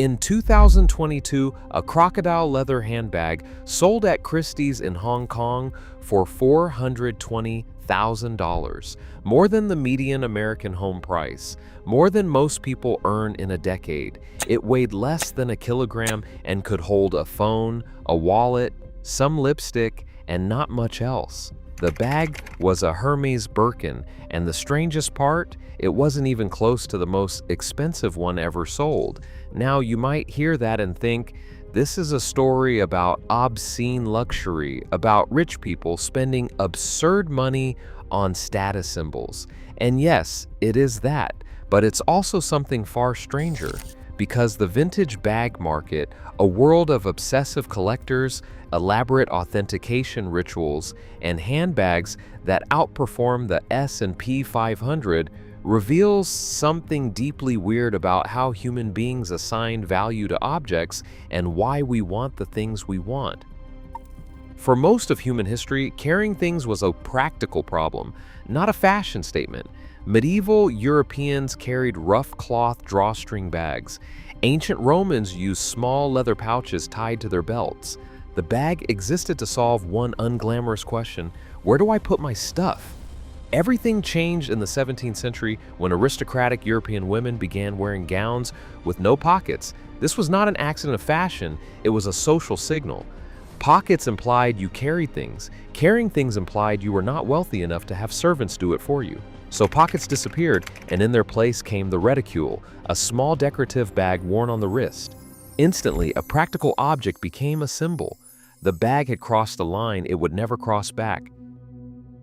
In 2022, a crocodile leather handbag sold at Christie's in Hong Kong for $420,000, more than the median American home price, more than most people earn in a decade. It weighed less than a kilogram and could hold a phone, a wallet, some lipstick, and not much else. The bag was a Hermes Birkin, and the strangest part, it wasn't even close to the most expensive one ever sold. Now, you might hear that and think, this is a story about obscene luxury, about rich people spending absurd money on status symbols. And yes, it is that, but it's also something far stranger. Because the vintage bag market, a world of obsessive collectors, elaborate authentication rituals, and handbags that outperform the S&P 500, reveals something deeply weird about how human beings assign value to objects and why we want the things we want. For most of human history, carrying things was a practical problem, not a fashion statement. Medieval Europeans carried rough cloth drawstring bags. Ancient Romans used small leather pouches tied to their belts. The bag existed to solve one unglamorous question: where do I put my stuff? Everything changed in the 17th century when aristocratic European women began wearing gowns with no pockets. This was not an accident of fashion, it was a social signal. Pockets implied you carried things. Carrying things implied you were not wealthy enough to have servants do it for you. So pockets disappeared, and in their place came the reticule, a small decorative bag worn on the wrist. Instantly, a practical object became a symbol. The bag had crossed a line it would never cross back.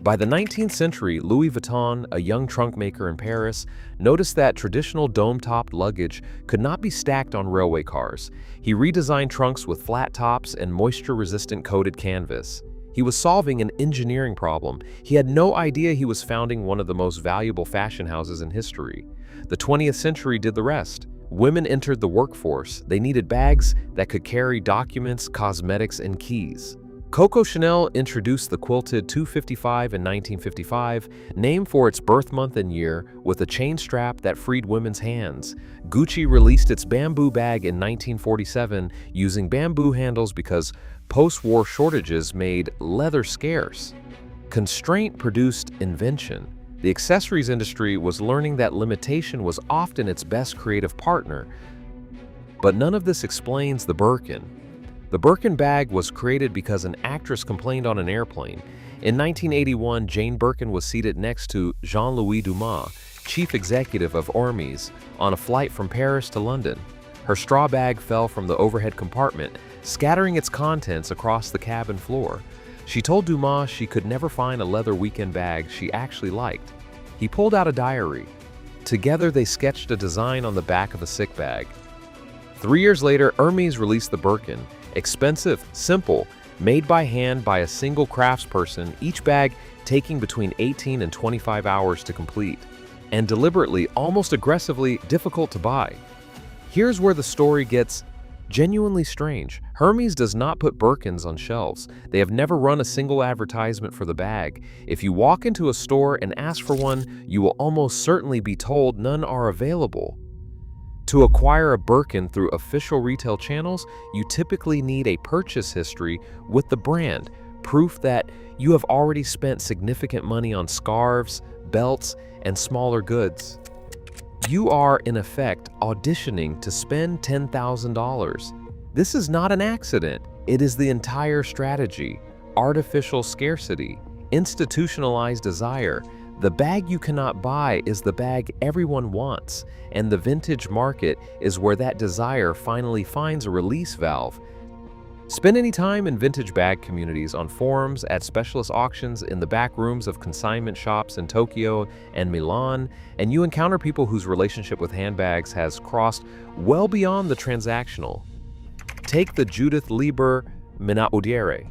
By the 19th century, Louis Vuitton, a young trunk maker in Paris, noticed that traditional dome-topped luggage could not be stacked on railway cars. He redesigned trunks with flat tops and moisture-resistant coated canvas. He was solving an engineering problem. He had no idea he was founding one of the most valuable fashion houses in history. The 20th century did the rest. Women entered the workforce. They needed bags that could carry documents, cosmetics, and keys. Coco Chanel introduced the quilted 255 in 1955, named for its birth month and year, with a chain strap that freed women's hands. Gucci released its bamboo bag in 1947, using bamboo handles because post-war shortages made leather scarce. Constraint produced invention. The accessories industry was learning that limitation was often its best creative partner. But none of this explains the Birkin. The Birkin bag was created because an actress complained on an airplane. In 1981, Jane Birkin was seated next to Jean-Louis Dumas, chief executive of Hermes, on a flight from Paris to London. Her straw bag fell from the overhead compartment, scattering its contents across the cabin floor. She told Dumas she could never find a leather weekend bag she actually liked. He pulled out a diary. Together, they sketched a design on the back of a sick bag. 3 years later, Hermes released the Birkin. Expensive, simple, made by hand by a single craftsperson, each bag taking between 18 and 25 hours to complete, and deliberately, almost aggressively, difficult to buy. Here's where the story gets genuinely strange. Hermes does not put Birkins on shelves. They have never run a single advertisement for the bag. If you walk into a store and ask for one, you will almost certainly be told none are available. To acquire a Birkin through official retail channels, you typically need a purchase history with the brand, proof that you have already spent significant money on scarves, belts, and smaller goods. You are, in effect, auditioning to spend $10,000. This is not an accident. It is the entire strategy. Artificial scarcity, institutionalized desire. The bag you cannot buy is the bag everyone wants, and the vintage market is where that desire finally finds a release valve. Spend any time in vintage bag communities, on forums, at specialist auctions, in the back rooms of consignment shops in Tokyo and Milan, and you encounter people whose relationship with handbags has crossed well beyond the transactional. Take the Judith Lieber Minaudiere.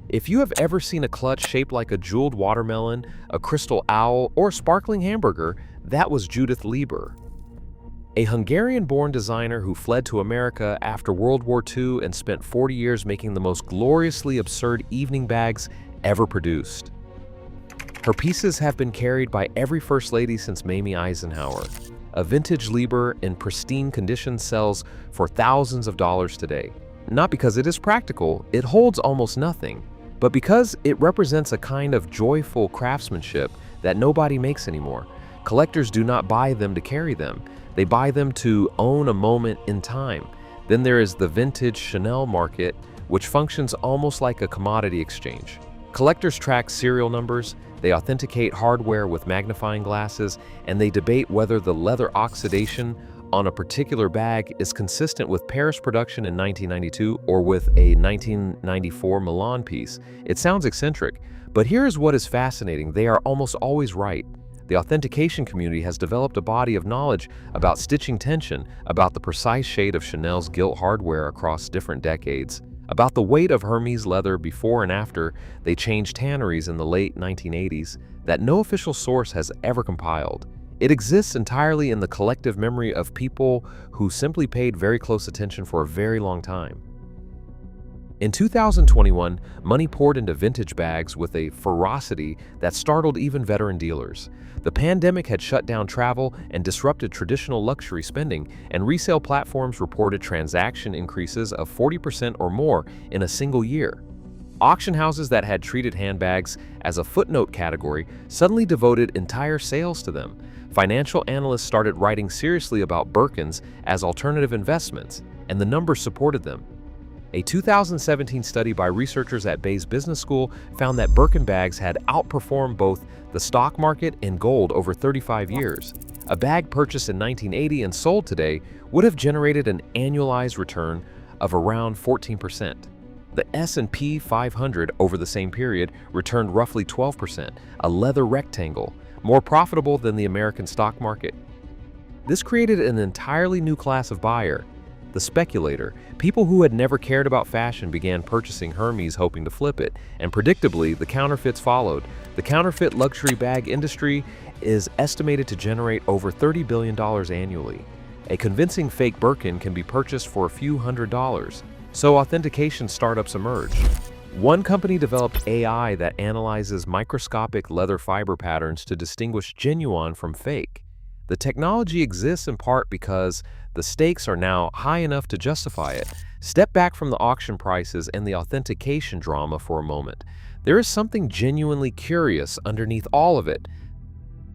If you have ever seen a clutch shaped like a jeweled watermelon, a crystal owl, or a sparkling hamburger, that was Judith Lieber. A Hungarian-born designer who fled to America after World War II and spent 40 years making the most gloriously absurd evening bags ever produced. Her pieces have been carried by every First Lady since Mamie Eisenhower. A vintage Liber in pristine condition sells for thousands of dollars today. Not because it is practical, it holds almost nothing, but because it represents a kind of joyful craftsmanship that nobody makes anymore. Collectors do not buy them to carry them. They buy them to own a moment in time. Then there is the vintage Chanel market, which functions almost like a commodity exchange. Collectors track serial numbers, they authenticate hardware with magnifying glasses, and they debate whether the leather oxidation on a particular bag is consistent with Paris production in 1992 or with a 1994 Milan piece. It sounds eccentric, but here is what is fascinating: they are almost always right. The authentication community has developed a body of knowledge about stitching tension, about the precise shade of Chanel's gilt hardware across different decades, about the weight of Hermes leather before and after they changed tanneries in the late 1980s, that no official source has ever compiled. It exists entirely in the collective memory of people who simply paid very close attention for a very long time. In 2021, money poured into vintage bags with a ferocity that startled even veteran dealers. The pandemic had shut down travel and disrupted traditional luxury spending, and resale platforms reported transaction increases of 40% or more in a single year. Auction houses that had treated handbags as a footnote category suddenly devoted entire sales to them. Financial analysts started writing seriously about Birkins as alternative investments, and the numbers supported them. A 2017 study by researchers at Bayes Business School found that Birkin bags had outperformed both the stock market and gold over 35 years. A bag purchased in 1980 and sold today would have generated an annualized return of around 14%. The S&P 500 over the same period returned roughly 12%, a leather rectangle, more profitable than the American stock market. This created an entirely new class of buyer, the speculator. People who had never cared about fashion began purchasing Hermes hoping to flip it, and predictably, the counterfeits followed. The counterfeit luxury bag industry is estimated to generate over $30 billion annually. A convincing fake Birkin can be purchased for a few $100s. So authentication startups emerged. One company developed AI that analyzes microscopic leather fiber patterns to distinguish genuine from fake. The technology exists in part because the stakes are now high enough to justify it. Step back from the auction prices and the authentication drama for a moment. There is something genuinely curious underneath all of it.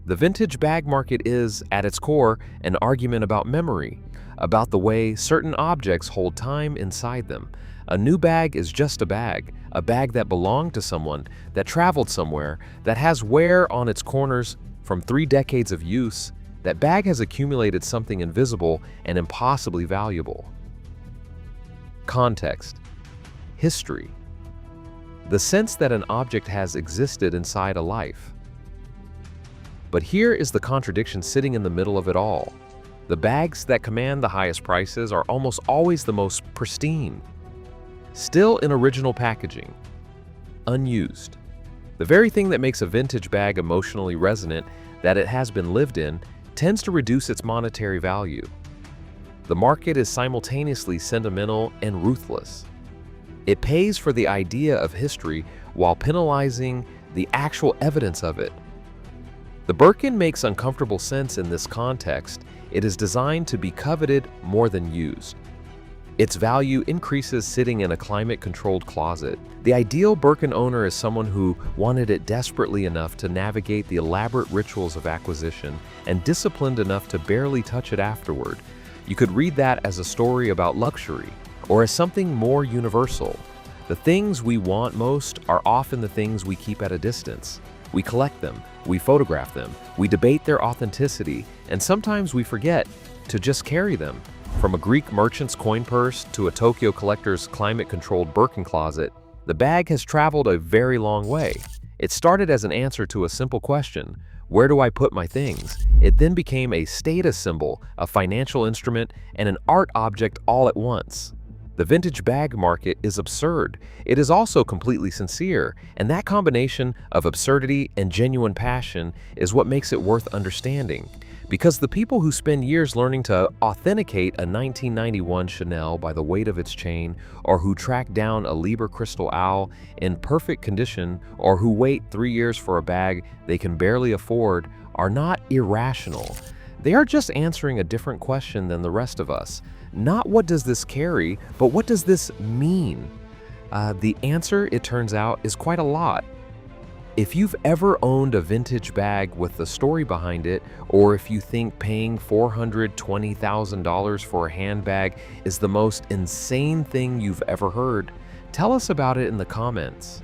The vintage bag market is, at its core, an argument about memory, about the way certain objects hold time inside them. A new bag is just a bag that belonged to someone, that traveled somewhere, that has wear on its corners from 3 decades of use. That bag has accumulated something invisible and impossibly valuable. Context. History. The sense that an object has existed inside a life. But here is the contradiction sitting in the middle of it all. The bags that command the highest prices are almost always the most pristine, still in original packaging, unused. The very thing that makes a vintage bag emotionally resonant, that it has been lived in, tends to reduce its monetary value. The market is simultaneously sentimental and ruthless. It pays for the idea of history while penalizing the actual evidence of it. The Birkin makes uncomfortable sense in this context. It is designed to be coveted more than used. Its value increases sitting in a climate-controlled closet. The ideal Birkin owner is someone who wanted it desperately enough to navigate the elaborate rituals of acquisition and disciplined enough to barely touch it afterward. You could read that as a story about luxury, or as something more universal. The things we want most are often the things we keep at a distance. We collect them, we photograph them, we debate their authenticity, and sometimes we forget to just carry them. From a Greek merchant's coin purse to a Tokyo collector's climate-controlled Birkin closet, the bag has traveled a very long way. It started as an answer to a simple question: where do I put my things? It then became a status symbol, a financial instrument, and an art object all at once. The vintage bag market is absurd. It is also completely sincere, and that combination of absurdity and genuine passion is what makes it worth understanding. Because the people who spend years learning to authenticate a 1991 Chanel by the weight of its chain, or who track down a Liber crystal owl in perfect condition, or who wait 3 years for a bag they can barely afford, are not irrational. They are just answering a different question than the rest of us. Not what does this carry, but what does this mean? The answer, it turns out, is quite a lot. If you've ever owned a vintage bag with the story behind it, or if you think paying $420,000 for a handbag is the most insane thing you've ever heard, tell us about it in the comments.